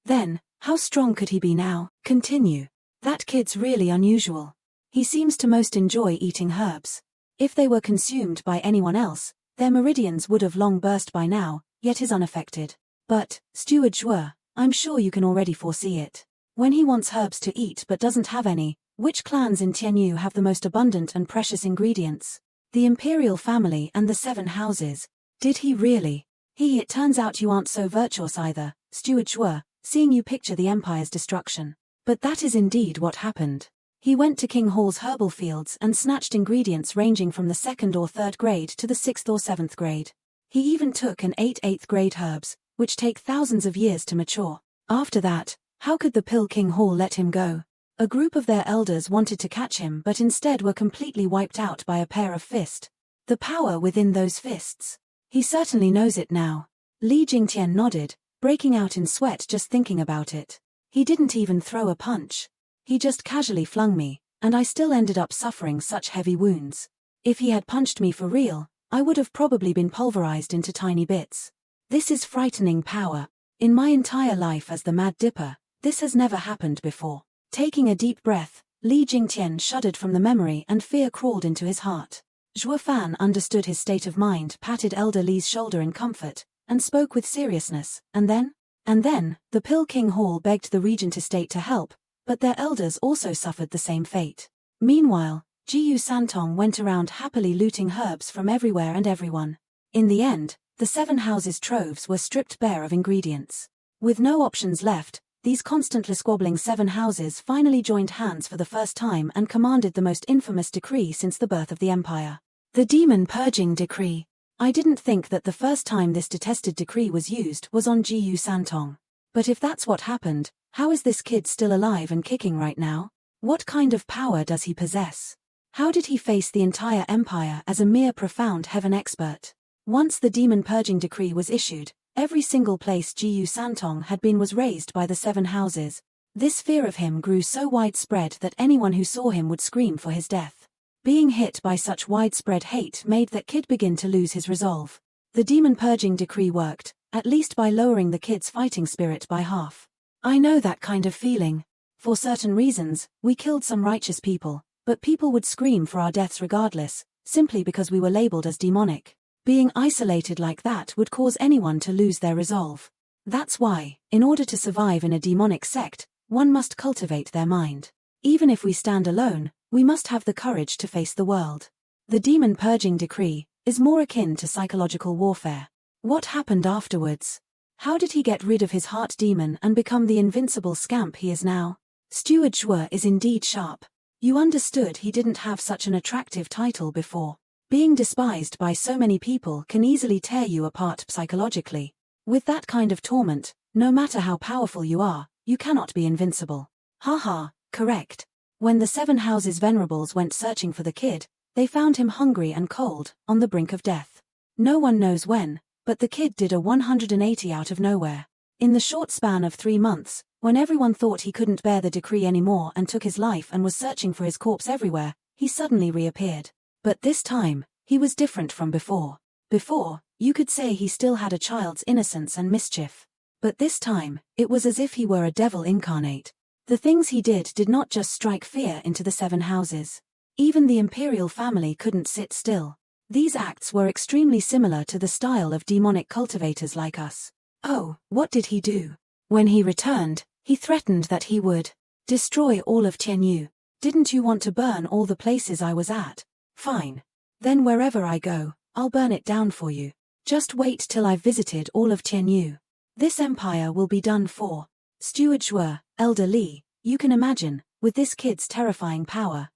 Then, how strong could he be now? Continue. That kid's really unusual. He seems to most enjoy eating herbs. If they were consumed by anyone else, their meridians would have long burst by now, yet is unaffected. But, Steward Zhuo, I'm sure you can already foresee it. When he wants herbs to eat but doesn't have any, which clans in Tianyu have the most abundant and precious ingredients? The imperial family and the 7 houses. Did he really? It turns out you aren't so virtuous either, Steward Zhuo, seeing you picture the empire's destruction. But that is indeed what happened. He went to King Hall's herbal fields and snatched ingredients ranging from the 2nd or 3rd grade to the 6th or 7th grade. He even took and ate 8th grade herbs, which take thousands of years to mature. After that, how could the Pill King Hall let him go? A group of their elders wanted to catch him but instead were completely wiped out by a pair of fists. The power within those fists. He certainly knows it now. Li Jingtian nodded, breaking out in sweat just thinking about it. He didn't even throw a punch. He just casually flung me, and I still ended up suffering such heavy wounds. If he had punched me for real, I would have probably been pulverized into tiny bits. This is frightening power. In my entire life as the Mad Dipper, this has never happened before. Taking a deep breath, Li Jingtian shuddered from the memory and fear crawled into his heart. Zhuo Fan understood his state of mind, patted Elder Li's shoulder in comfort, and spoke with seriousness. And then, the Pill King Hall begged the regent estate to help, but their elders also suffered the same fate. Meanwhile, Jiyu Santong went around happily looting herbs from everywhere and everyone. In the end, the 7 houses' troves were stripped bare of ingredients. With no options left, these constantly squabbling 7 houses finally joined hands for the first time and commanded the most infamous decree since the birth of the empire. The Demon Purging Decree. I didn't think that the first time this detested decree was used was on Jiyu Santong. But if that's what happened, how is this kid still alive and kicking right now? What kind of power does he possess? How did he face the entire empire as a mere profound heaven expert? Once the Demon Purging Decree was issued, every single place Jiyu Santong had been was razed by the 7 houses. This fear of him grew so widespread that anyone who saw him would scream for his death. Being hit by such widespread hate made that kid begin to lose his resolve. The Demon Purging Decree worked, at least by lowering the kid's fighting spirit by half. I know that kind of feeling. For certain reasons, we killed some righteous people, but people would scream for our deaths regardless, simply because we were labeled as demonic. Being isolated like that would cause anyone to lose their resolve. That's why, in order to survive in a demonic sect, one must cultivate their mind. Even if we stand alone, we must have the courage to face the world. The Demon Purging Decree is more akin to psychological warfare. What happened afterwards? How did he get rid of his heart demon and become the invincible scamp he is now? Steward Zhuo is indeed sharp. You understood he didn't have such an attractive title before. Being despised by so many people can easily tear you apart psychologically. With that kind of torment, no matter how powerful you are, you cannot be invincible. Haha, correct. When the 7 houses venerables went searching for the kid, they found him hungry and cold, on the brink of death. No one knows when, but the kid did a 180 out of nowhere. In the short span of 3 months, when everyone thought he couldn't bear the decree anymore and took his life and was searching for his corpse everywhere, he suddenly reappeared. But this time, he was different from before. Before, you could say he still had a child's innocence and mischief. But this time, it was as if he were a devil incarnate. The things he did not just strike fear into the 7 houses. Even the imperial family couldn't sit still. These acts were extremely similar to the style of demonic cultivators like us. Oh, what did he do? When he returned, he threatened that he would destroy all of Tianyu. Didn't you want to burn all the places I was at? Fine. Then wherever I go, I'll burn it down for you. Just wait till I've visited all of Tianyu. This empire will be done for. Steward Zhuo, Elder Li, you can imagine, with this kid's terrifying power,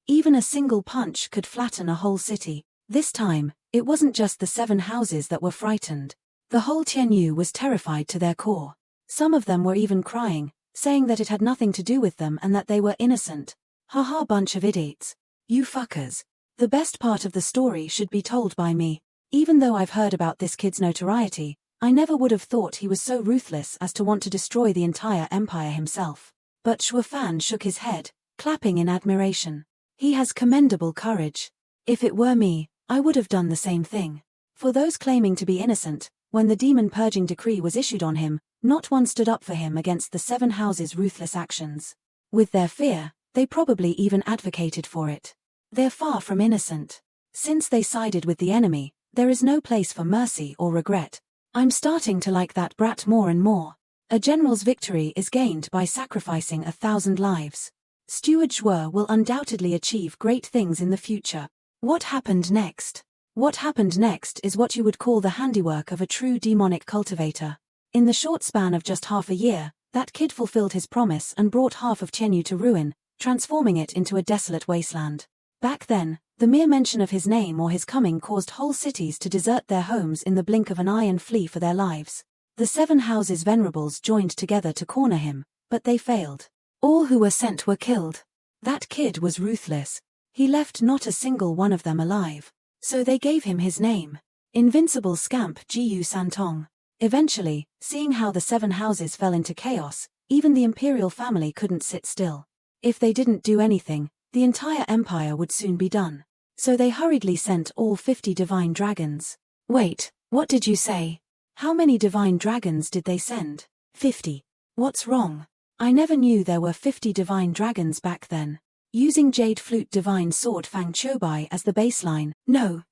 even a single punch could flatten a whole city. This time, it wasn't just the 7 houses that were frightened. The whole Tianyu was terrified to their core. Some of them were even crying, saying that it had nothing to do with them and that they were innocent. Haha, bunch of idiots. You fuckers. The best part of the story should be told by me. Even though I've heard about this kid's notoriety, I never would have thought he was so ruthless as to want to destroy the entire empire himself. But Zhuo Fan shook his head, clapping in admiration. He has commendable courage. If it were me, I would have done the same thing. For those claiming to be innocent, when the Demon Purging Decree was issued on him, Not one stood up for him against the seven houses' ruthless actions. With their fear, they probably even advocated for it. They're far from innocent. Since they sided with the enemy, there is no place for mercy or regret. I'm starting to like that brat more and more. A general's victory is gained by sacrificing 1,000 lives. Steward Zhuo will undoubtedly achieve great things in the future. What happened next? What happened next is what you would call the handiwork of a true demonic cultivator. In the short span of just half a year, that kid fulfilled his promise and brought half of Tianyu to ruin, transforming it into a desolate wasteland. Back then, the mere mention of his name or his coming caused whole cities to desert their homes in the blink of an eye and flee for their lives. The seven houses' venerables joined together to corner him, but they failed. All who were sent were killed. That kid was ruthless. He left not a single one of them alive. So they gave him his name. Invincible Scamp Jiyu Santong. Eventually, seeing how the seven houses fell into chaos, even the imperial family couldn't sit still. If they didn't do anything, the entire empire would soon be done. So they hurriedly sent all 50 divine dragons. Wait, what did you say? How many divine dragons did they send? 50. What's wrong? I never knew there were 50 divine dragons back then. Using Jade Flute Divine Sword Fang Chobai as the baseline, no.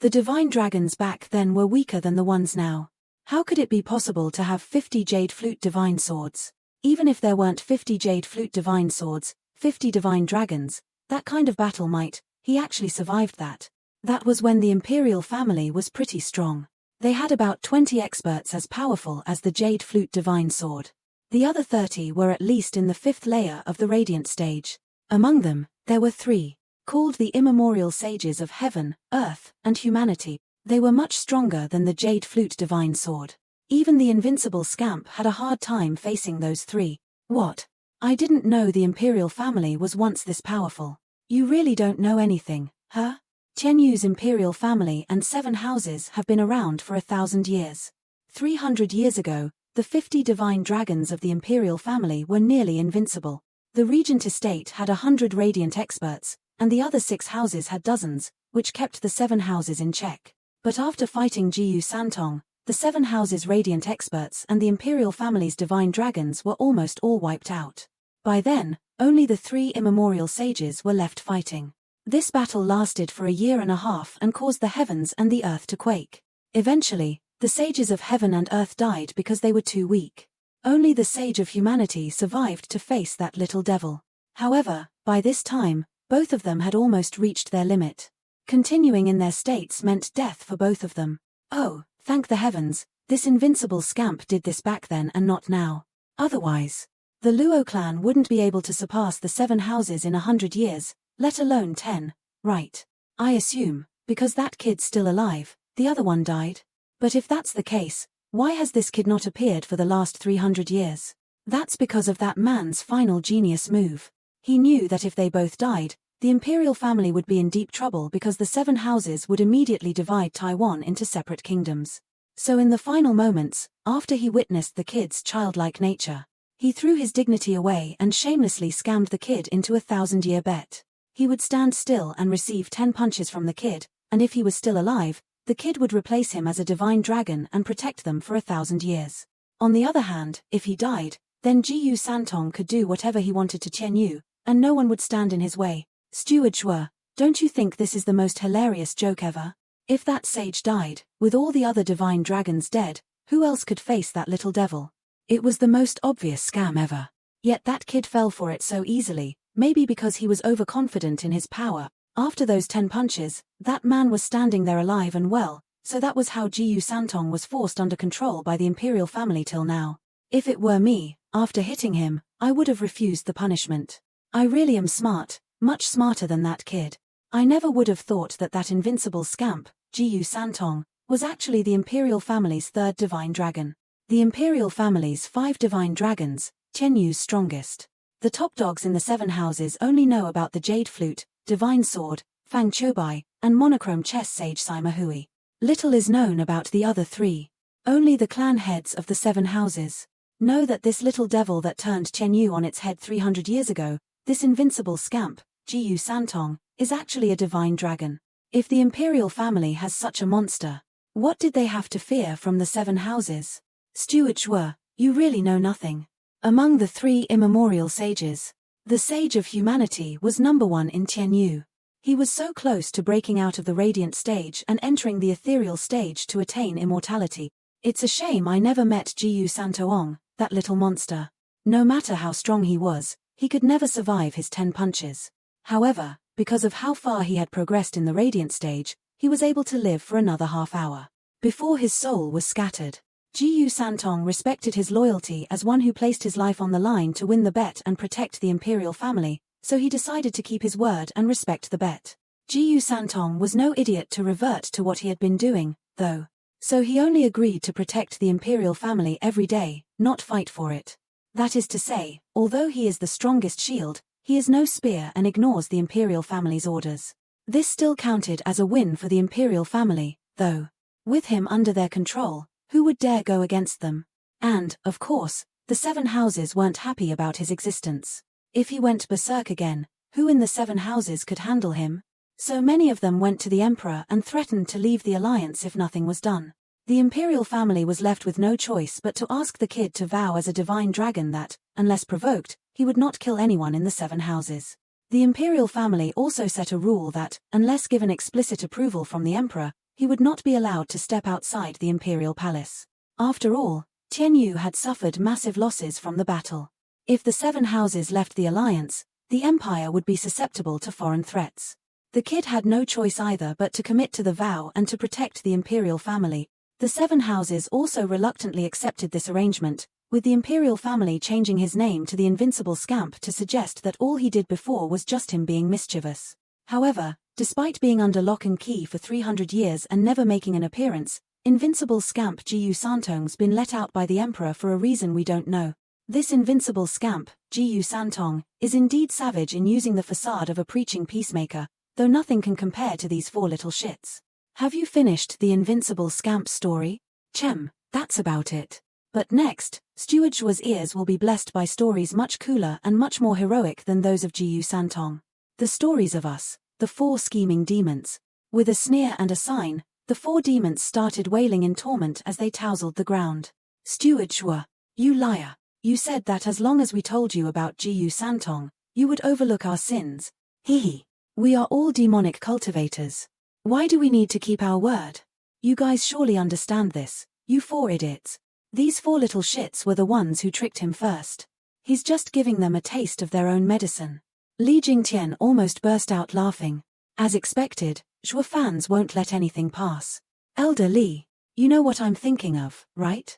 The divine dragons back then were weaker than the ones now. How could it be possible to have 50 Jade Flute Divine Swords? Even if there weren't 50 Jade Flute Divine Swords, 50 divine dragons, that kind of battle might, he actually survived that. That was when the imperial family was pretty strong. They had about 20 experts as powerful as the Jade Flute Divine Sword. The other 30 were at least in the 5th layer of the Radiant stage. Among them, there were 3, called the immemorial sages of heaven, earth, and humanity. They were much stronger than the Jade Flute Divine Sword. Even the invincible Scamp had a hard time facing those 3. What? I didn't know the imperial family was once this powerful. You really don't know anything, huh? Tianyu's imperial family and 7 houses have been around for 1,000 years. 300 years ago, the 50 divine dragons of the imperial family were nearly invincible. The regent estate had 100 radiant experts, and the other 6 houses had dozens, which kept the 7 houses in check. But after fighting Jiyu Santong, the 7 houses' radiant experts and the imperial family's divine dragons were almost all wiped out. By then, only the 3 immemorial sages were left fighting. This battle lasted for a year and a half and caused the heavens and the earth to quake. Eventually, the sages of heaven and earth died because they were too weak. Only the sage of humanity survived to face that little devil. However, by this time, both of them had almost reached their limit. Continuing in their states meant death for both of them. Oh, thank the heavens, this invincible Scamp did this back then and not now. Otherwise, the Luo clan wouldn't be able to surpass the 7 houses in 100 years, let alone 10, right? I assume, because that kid's still alive, the other one died. But if that's the case, why has this kid not appeared for the last 300 years? That's because of that man's final genius move. He knew that if they both died, the imperial family would be in deep trouble because the 7 houses would immediately divide Taiwan into separate kingdoms. So in the final moments, after he witnessed the kid's childlike nature, he threw his dignity away and shamelessly scammed the kid into a 1,000-year bet. He would stand still and receive 10 punches from the kid, and if he was still alive, the kid would replace him as a divine dragon and protect them for 1,000 years. On the other hand, if he died, then Jiyu Santong could do whatever he wanted to Tianyu, and no one would stand in his way. Steward Zhuo, don't you think this is the most hilarious joke ever? If that sage died, with all the other divine dragons dead, who else could face that little devil? It was the most obvious scam ever. Yet that kid fell for it so easily, maybe because he was overconfident in his power. After those 10 punches, that man was standing there alive and well, so that was how Jiyu Santong was forced under control by the imperial family till now. If it were me, after hitting him, I would have refused the punishment. I really am smart, much smarter than that kid. I never would have thought that that invincible scamp, Jiyu Santong, was actually the imperial family's 3rd divine dragon. The imperial family's 5 divine dragons, Tianyu's strongest. The top dogs in the 7 houses only know about the Jade Flute, Divine Sword, Fang Chobai, and monochrome chess sage Sima Hui. Little is known about the other 3. Only the clan heads of the 7 houses know that this little devil that turned Tianyu on its head 300 years ago, this invincible scamp, Jiyu Santong, is actually a divine dragon. If the imperial family has such a monster, what did they have to fear from the 7 houses? Steward Zhuo, You really know nothing. Among the 3 immemorial sages, the sage of humanity was number 1 in Tianyu. He was so close to breaking out of the radiant stage and entering the ethereal stage to attain immortality. It's a shame I never met Jiyu Santoong, that little monster. No matter how strong he was, he could never survive his 10 punches. However, because of how far he had progressed in the radiant stage, he was able to live for another half hour before his soul was scattered. Jiyu Santong respected his loyalty as one who placed his life on the line to win the bet and protect the imperial family, so he decided to keep his word and respect the bet. Jiyu Santong was no idiot to revert to what he had been doing, though. So he only agreed to protect the imperial family every day, not fight for it. That is to say, although he is the strongest shield, he is no spear and ignores the imperial family's orders. This still counted as a win for the imperial family, though. With him under their control, who would dare go against them? And, of course, the 7 houses weren't happy about his existence. If he went berserk again, who in the 7 houses could handle him? So many of them went to the emperor and threatened to leave the alliance if nothing was done. The imperial family was left with no choice but to ask the kid to vow as a divine dragon that, unless provoked, he would not kill anyone in the 7 houses. The imperial family also set a rule that, unless given explicit approval from the emperor, he would not be allowed to step outside the imperial palace. After all, Tianyu had suffered massive losses from the battle. If the 7 houses left the alliance, the empire would be susceptible to foreign threats. The kid had no choice either but to commit to the vow and to protect the imperial family. The 7 houses also reluctantly accepted this arrangement, with the imperial family changing his name to the Invincible Scamp to suggest that all he did before was just him being mischievous. However, despite being under lock and key for 300 years and never making an appearance, Invincible Scamp Jiyu Santong's been let out by the emperor for a reason we don't know. This Invincible Scamp, Jiyu Santong, is indeed savage in using the facade of a preaching peacemaker, though nothing can compare to these 4 little shits. Have you finished the Invincible Scamp story? That's about it. But next, Steward Shua's ears will be blessed by stories much cooler and much more heroic than those of Jiyu Santong. The stories of us, the 4 scheming demons. With a sneer and a sign, the 4 demons started wailing in torment as they tousled the ground. Steward Shua, you liar. You said that as long as we told you about Jiyu Santong, you would overlook our sins. Hee. We are all demonic cultivators. Why do we need to keep our word? You guys surely understand this, you 4 idiots. These 4 little shits were the ones who tricked him first. He's just giving them a taste of their own medicine. Li Jingtian almost burst out laughing. As expected, Zhuo fans won't let anything pass. Elder Li, you know what I'm thinking of, right?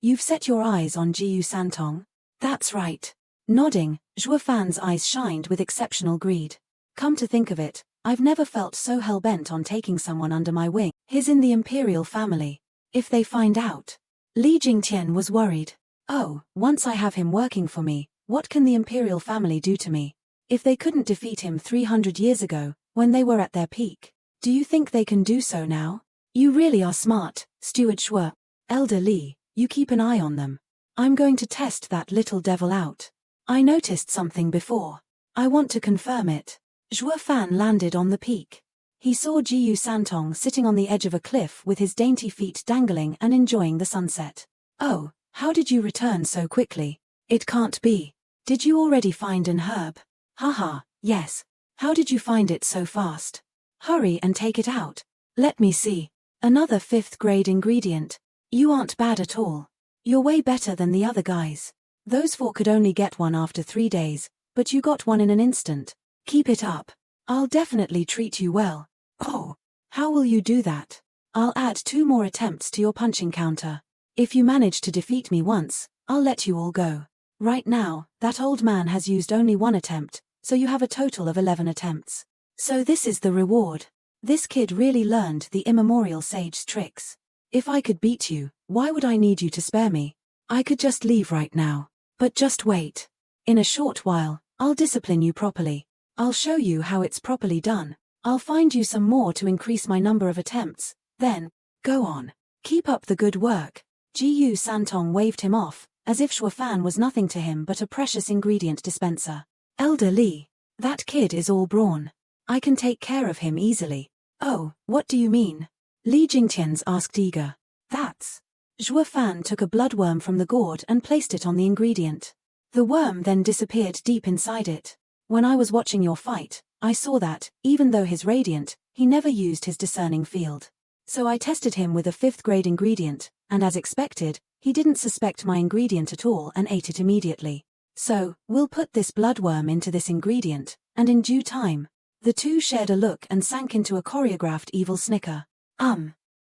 You've set your eyes on Jiyu Santong? That's right. Nodding, Zhuo fan's eyes shined with exceptional greed. Come to think of it, I've never felt so hell-bent on taking someone under my wing. He's in the imperial family. If they find out. Li Jingtian was worried. Oh, once I have him working for me, what can the imperial family do to me? If they couldn't defeat him 300 years ago, when they were at their peak, do you think they can do so now? You really are smart, Steward Shua. Elder Li, you keep an eye on them. I'm going to test that little devil out. I noticed something before. I want to confirm it. Zhuo Fan landed on the peak. He saw Jiyu Santong sitting on the edge of a cliff with his dainty feet dangling and enjoying the sunset. Oh, how did you return so quickly? It can't be. Did you already find an herb? Haha, yes. How did you find it so fast? Hurry and take it out. Let me see. Another 5th grade ingredient. You aren't bad at all. You're way better than the other guys. Those 4 could only get one after 3 days, but you got one in an instant. Keep it up. I'll definitely treat you well. Oh, how will you do that? I'll add 2 more attempts to your punching counter. If you manage to defeat me once, I'll let you all go. Right now, that old man has used only 1 attempt, so you have a total of 11 attempts. So this is the reward. This kid really learned the immemorial sage's tricks. If I could beat you, why would I need you to spare me? I could just leave right now. But just wait. In a short while, I'll discipline you properly. I'll show you how it's properly done. I'll find you some more to increase my number of attempts. Then, go on. Keep up the good work. Jiyu Santong waved him off, as if Shuo Fan was nothing to him but a precious ingredient dispenser. Elder Li, that kid is all brawn. I can take care of him easily. Oh, what do you mean? Li Jingtian's asked eager. That's Zhuo Fan took a bloodworm from the gourd and placed it on the ingredient. The worm then disappeared deep inside it. When I was watching your fight, I saw that, even though he's radiant, he never used his discerning field. So I tested him with a 5th grade ingredient, and as expected, he didn't suspect my ingredient at all and ate it immediately. So, we'll put this bloodworm into this ingredient, and in due time. The two shared a look and sank into a choreographed evil snicker.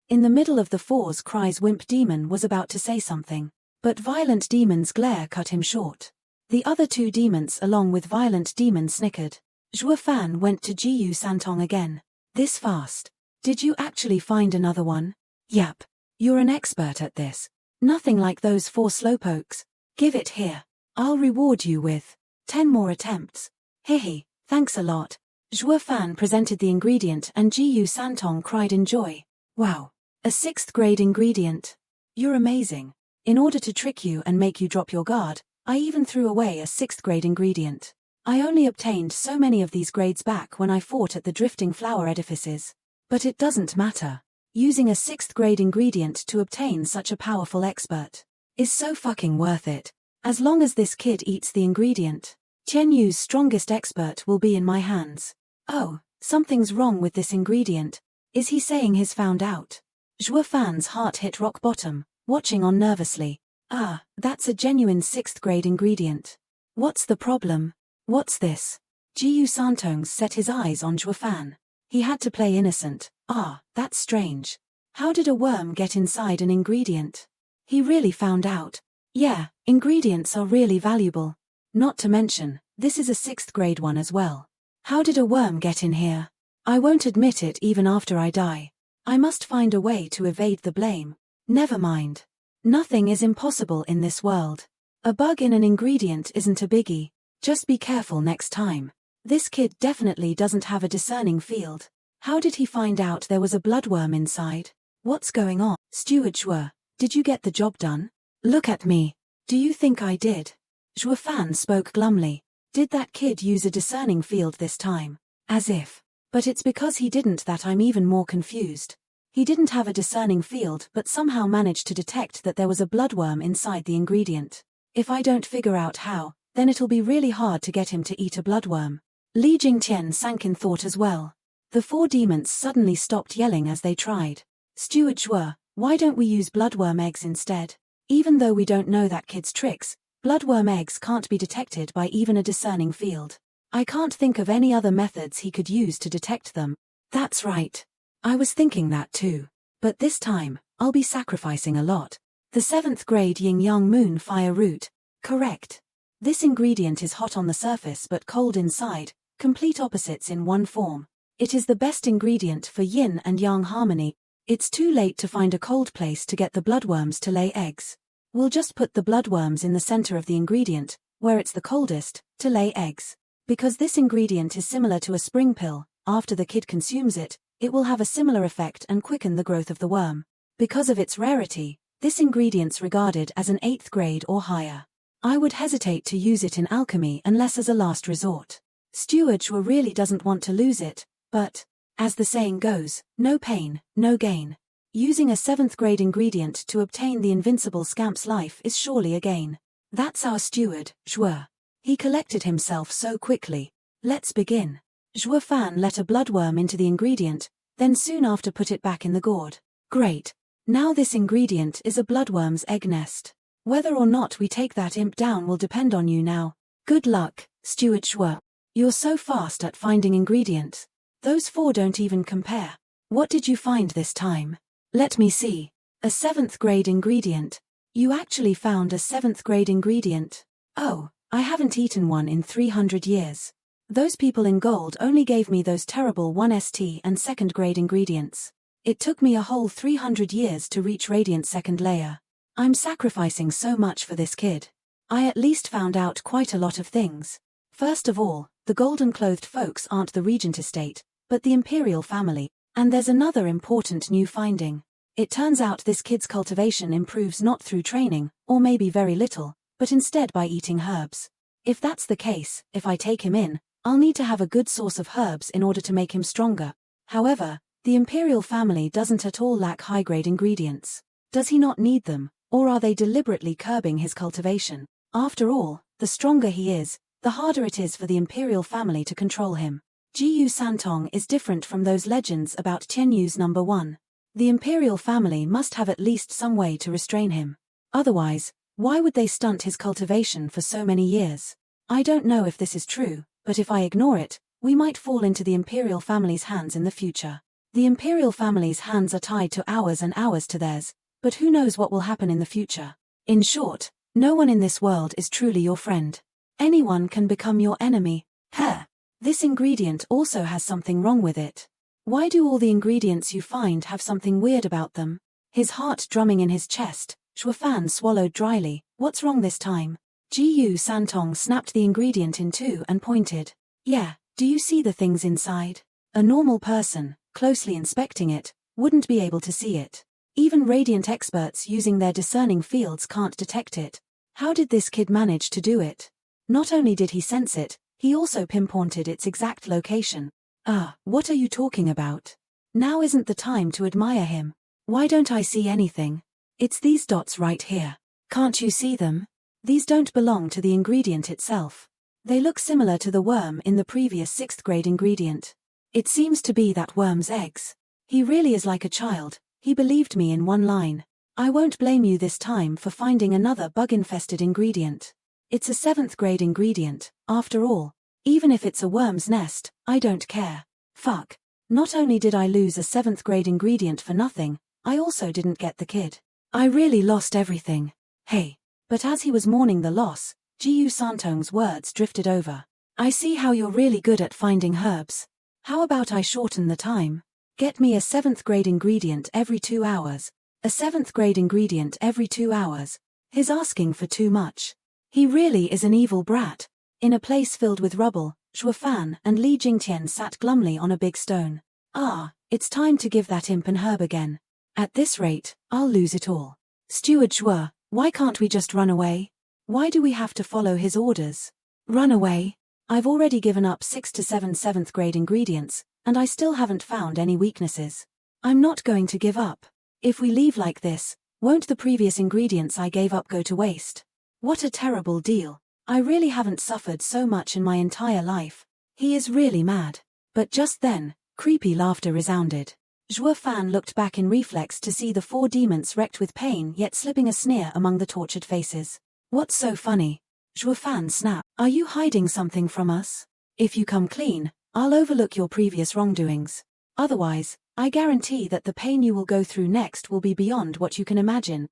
In the middle of the Four's cries, Wimp Demon was about to say something, but Violent Demon's glare cut him short. The other two demons along with Violent Demon snickered. Zhuo Fan went to Jiyu Santong again. This fast? Did you actually find another one? Yep. You're an expert at this. Nothing like those 4 slowpokes. Give it here. I'll reward you with 10 more attempts. Hehe, thanks a lot. Zhuo Fan presented the ingredient and Jiyu Santong cried in joy. Wow. A 6th grade ingredient. You're amazing. In order to trick you and make you drop your guard, I even threw away a 6th grade ingredient. I only obtained so many of these grades back when I fought at the Drifting Flower edifices. But it doesn't matter. Using a 6th grade ingredient to obtain such a powerful expert is so fucking worth it. As long as this kid eats the ingredient, Tianyu's strongest expert will be in my hands. Oh, something's wrong with this ingredient. Is he saying he's found out? Zhuo Fan's heart hit rock bottom, watching on nervously. That's a genuine 6th grade ingredient. What's the problem? What's this? Jiyu Santong set his eyes on Zhuo Fan. He had to play innocent. That's strange. How did a worm get inside an ingredient? He really found out. Yeah, ingredients are really valuable. Not to mention, this is a 6th grade one as well. How did a worm get in here? I won't admit it even after I die. I must find a way to evade the blame. Never mind. Nothing is impossible in this world. A bug in an ingredient isn't a biggie. Just be careful next time. This kid definitely doesn't have a discerning field. How did he find out there was a bloodworm inside? What's going on? Steward Zhuo, did you get the job done? Look at me. Do you think I did? Zhuo Fan spoke glumly. Did that kid use a discerning field this time? As if. But it's because he didn't that I'm even more confused. He didn't have a discerning field but somehow managed to detect that there was a bloodworm inside the ingredient. If I don't figure out how, then it'll be really hard to get him to eat a bloodworm. Li Jingtian sank in thought as well. The 4 demons suddenly stopped yelling as they tried. Steward Zhuo, why don't we use bloodworm eggs instead? Even though we don't know that kid's tricks, bloodworm eggs can't be detected by even a discerning field. I can't think of any other methods he could use to detect them. That's right. I was thinking that too. But this time, I'll be sacrificing a lot. The 7th grade yin-yang moon fire root. Correct. This ingredient is hot on the surface but cold inside, complete opposites in one form. It is the best ingredient for yin and yang harmony. It's too late to find a cold place to get the bloodworms to lay eggs. We'll just put the bloodworms in the center of the ingredient, where it's the coldest, to lay eggs. Because this ingredient is similar to a spring pill, after the kid consumes it, it will have a similar effect and quicken the growth of the worm. Because of its rarity, this ingredient's regarded as an 8th grade or higher. I would hesitate to use it in alchemy unless as a last resort. Steward Zhuo really doesn't want to lose it, but, as the saying goes, no pain, no gain. Using a 7th grade ingredient to obtain the invincible scamp's life is surely a gain. That's our steward, Zhuo. He collected himself so quickly. Let's begin. Zhuo Fan let a bloodworm into the ingredient, then soon after put it back in the gourd. Great. Now this ingredient is a bloodworm's egg nest. Whether or not we take that imp down will depend on you now. Good luck, Steward Zhuo. You're so fast at finding ingredients. Those 4 don't even compare. What did you find this time? Let me see. A 7th grade ingredient. You actually found a 7th grade ingredient. Oh, I haven't eaten one in 300 years. Those people in gold only gave me those terrible 1st and 2nd grade ingredients. It took me a whole 300 years to reach Radiant 2nd layer. I'm sacrificing so much for this kid. I at least found out quite a lot of things. First of all, the golden-clothed folks aren't the Regent estate, but the imperial family. And there's another important new finding. It turns out this kid's cultivation improves not through training, or maybe very little, but instead by eating herbs. If that's the case, if I take him in, I'll need to have a good source of herbs in order to make him stronger. However, the imperial family doesn't at all lack high-grade ingredients. Does he not need them, or are they deliberately curbing his cultivation? After all, the stronger he is, the harder it is for the imperial family to control him. Jiyu Santong is different from those legends about Tianyu's number 1. The imperial family must have at least some way to restrain him. Otherwise, why would they stunt his cultivation for so many years? I don't know if this is true, but if I ignore it, we might fall into the imperial family's hands in the future. The imperial family's hands are tied to hours and hours to theirs, but who knows what will happen in the future? In short, no one in this world is truly your friend. Anyone can become your enemy. This ingredient also has something wrong with it. Why do all the ingredients you find have something weird about them? His heart drumming in his chest, Shuofan swallowed dryly. What's wrong this time? Jiyu Santong snapped the ingredient in two and pointed. Yeah, do you see the things inside? A normal person, closely inspecting it, wouldn't be able to see it. Even radiant experts using their discerning fields can't detect it. How did this kid manage to do it? Not only did he sense it, he also pinpointed its exact location. What are you talking about? Now isn't the time to admire him. Why don't I see anything? It's these dots right here. Can't you see them? These don't belong to the ingredient itself. They look similar to the worm in the previous 6th grade ingredient. It seems to be that worm's eggs. He really is like a child. He believed me in one line. I won't blame you this time for finding another bug-infested ingredient. It's a 7th grade ingredient, after all. Even if it's a worm's nest, I don't care. Fuck. Not only did I lose a 7th grade ingredient for nothing, I also didn't get the kid. I really lost everything. Hey. But as he was mourning the loss, Jiyu Santong's words drifted over. I see how you're really good at finding herbs. How about I shorten the time? Get me a 7th grade ingredient every 2 hours. A 7th grade ingredient every 2 hours. He's asking for too much. He really is an evil brat. In a place filled with rubble, Shuofan and Li Jingtian sat glumly on a big stone. It's time to give that imp an herb again. At this rate, I'll lose it all. Steward Shuo, why can't we just run away? Why do we have to follow his orders? Run away? I've already given up 6 to 7 7th grade ingredients, and I still haven't found any weaknesses. I'm not going to give up. If we leave like this, won't the previous ingredients I gave up go to waste? What a terrible deal. I really haven't suffered so much in my entire life. He is really mad. But just then, creepy laughter resounded. Shuofan looked back in reflex to see the 4 demons wrecked with pain yet slipping a sneer among the tortured faces. What's so funny? Shuofan snapped. Are you hiding something from us? If you come clean, I'll overlook your previous wrongdoings. Otherwise, I guarantee that the pain you will go through next will be beyond what you can imagine.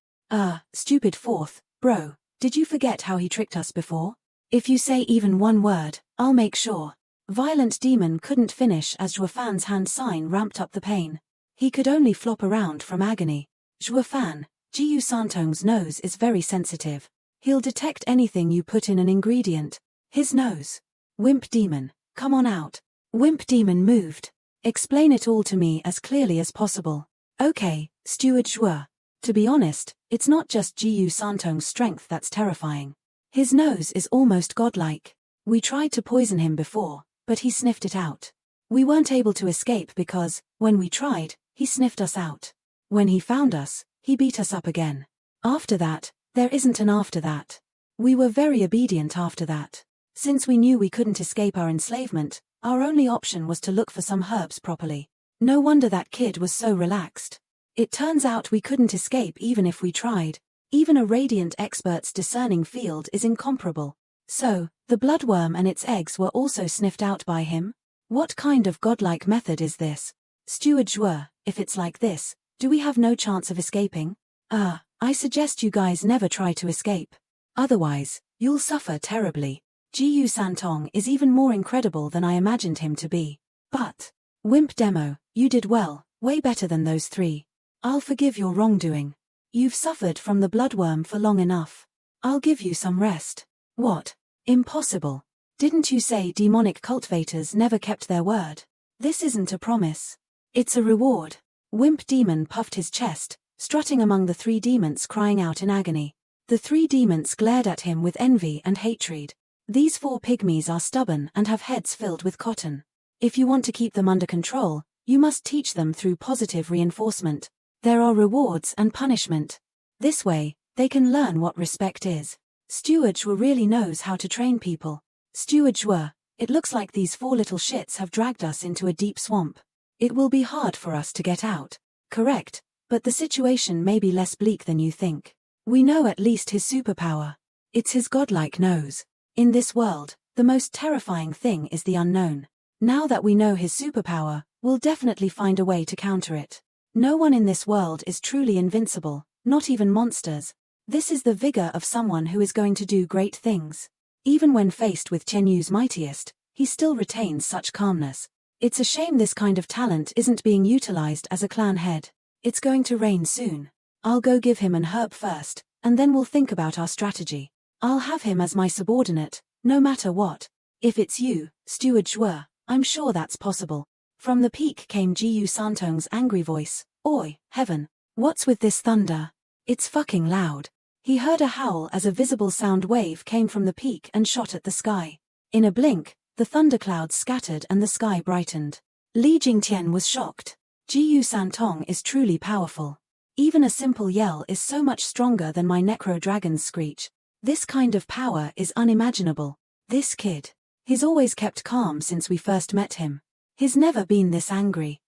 Stupid 4th, bro, did you forget how he tricked us before? If you say even one word, I'll make sure. Violent Demon couldn't finish as Shuofan's hand sign ramped up the pain. He could only flop around from agony. Shuofan, Jiyu Santong's nose is very sensitive. He'll detect anything you put in an ingredient. His nose. Wimp Demon, come on out. Wimp Demon moved. Explain it all to me as clearly as possible. Okay, Steward Shuo. To be honest, it's not just Jiyu Santong's strength that's terrifying. His nose is almost godlike. We tried to poison him before, but he sniffed it out. We weren't able to escape because, when we tried, he sniffed us out. When he found us, he beat us up again. After that, there isn't an after that. We were very obedient after that. Since we knew we couldn't escape our enslavement, our only option was to look for some herbs properly. No wonder that kid was so relaxed. It turns out we couldn't escape even if we tried. Even a radiant expert's discerning field is incomparable. So, the bloodworm and its eggs were also sniffed out by him? What kind of godlike method is this? Steward Shuo, if it's like this, do we have no chance of escaping? I suggest you guys never try to escape. Otherwise, you'll suffer terribly. Jiyu Santong is even more incredible than I imagined him to be. But, Wimp Demo, you did well, way better than those 3. I'll forgive your wrongdoing. You've suffered from the bloodworm for long enough. I'll give you some rest. What? Impossible. Didn't you say demonic cultivators never kept their word? This isn't a promise. It's a reward. Wimp Demon puffed his chest, strutting among the 3 demons crying out in agony. The 3 demons glared at him with envy and hatred. These 4 pygmies are stubborn and have heads filled with cotton. If you want to keep them under control, you must teach them through positive reinforcement. There are rewards and punishment. This way, they can learn what respect is. Steward Zhuo really knows how to train people. Steward Zhuo, it looks like these 4 little shits have dragged us into a deep swamp. It will be hard for us to get out. Correct, but the situation may be less bleak than you think. We know at least his superpower. It's his godlike nose. In this world, the most terrifying thing is the unknown. Now that we know his superpower, we'll definitely find a way to counter it. No one in this world is truly invincible, not even monsters. This is the vigor of someone who is going to do great things. Even when faced with Chen Yu's mightiest, he still retains such calmness. It's a shame this kind of talent isn't being utilized as a clan head. It's going to rain soon. I'll go give him an herb first, and then we'll think about our strategy. I'll have him as my subordinate, no matter what. If it's you, Steward Zhuo, I'm sure that's possible. From the peak came Jiyu Santong's angry voice. Oi, heaven. What's with this thunder? It's fucking loud. He heard a howl as a visible sound wave came from the peak and shot at the sky. In a blink, the thunderclouds scattered and the sky brightened. Li Jingtian was shocked. Jiyu Santong is truly powerful. Even a simple yell is so much stronger than my necro dragon's screech. This kind of power is unimaginable. This kid. He's always kept calm since we first met him. He's never been this angry.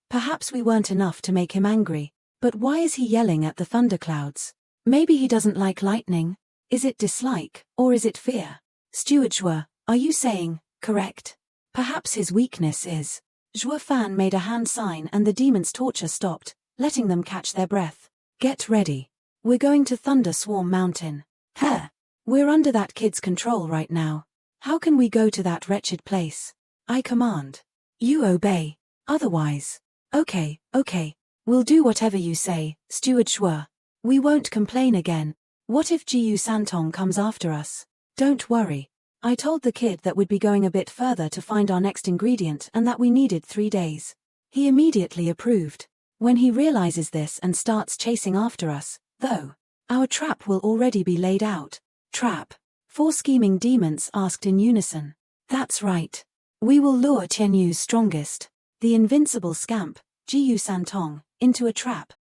Perhaps we weren't enough to make him angry. But why is he yelling at the thunderclouds? Maybe he doesn't like lightning. Is it dislike, or is it fear? Steward Zhuo, are you saying, correct? Perhaps his weakness is. Zhuo Fan made a hand sign and the demon's torture stopped, letting them catch their breath. Get ready. We're going to Thunder Swarm Mountain. We're under that kid's control right now. How can we go to that wretched place? I command. You obey. Otherwise. Okay. We'll do whatever you say, Steward Zhuo. We won't complain again. What if Jiyu Santong comes after us? Don't worry. I told the kid that we'd be going a bit further to find our next ingredient and that we needed 3 days. He immediately approved. When he realizes this and starts chasing after us, though, our trap will already be laid out. Trap? 4 scheming demons asked in unison. That's right. We will lure Chen Yu's strongest, the invincible scamp, Jiyu Santong, into a trap.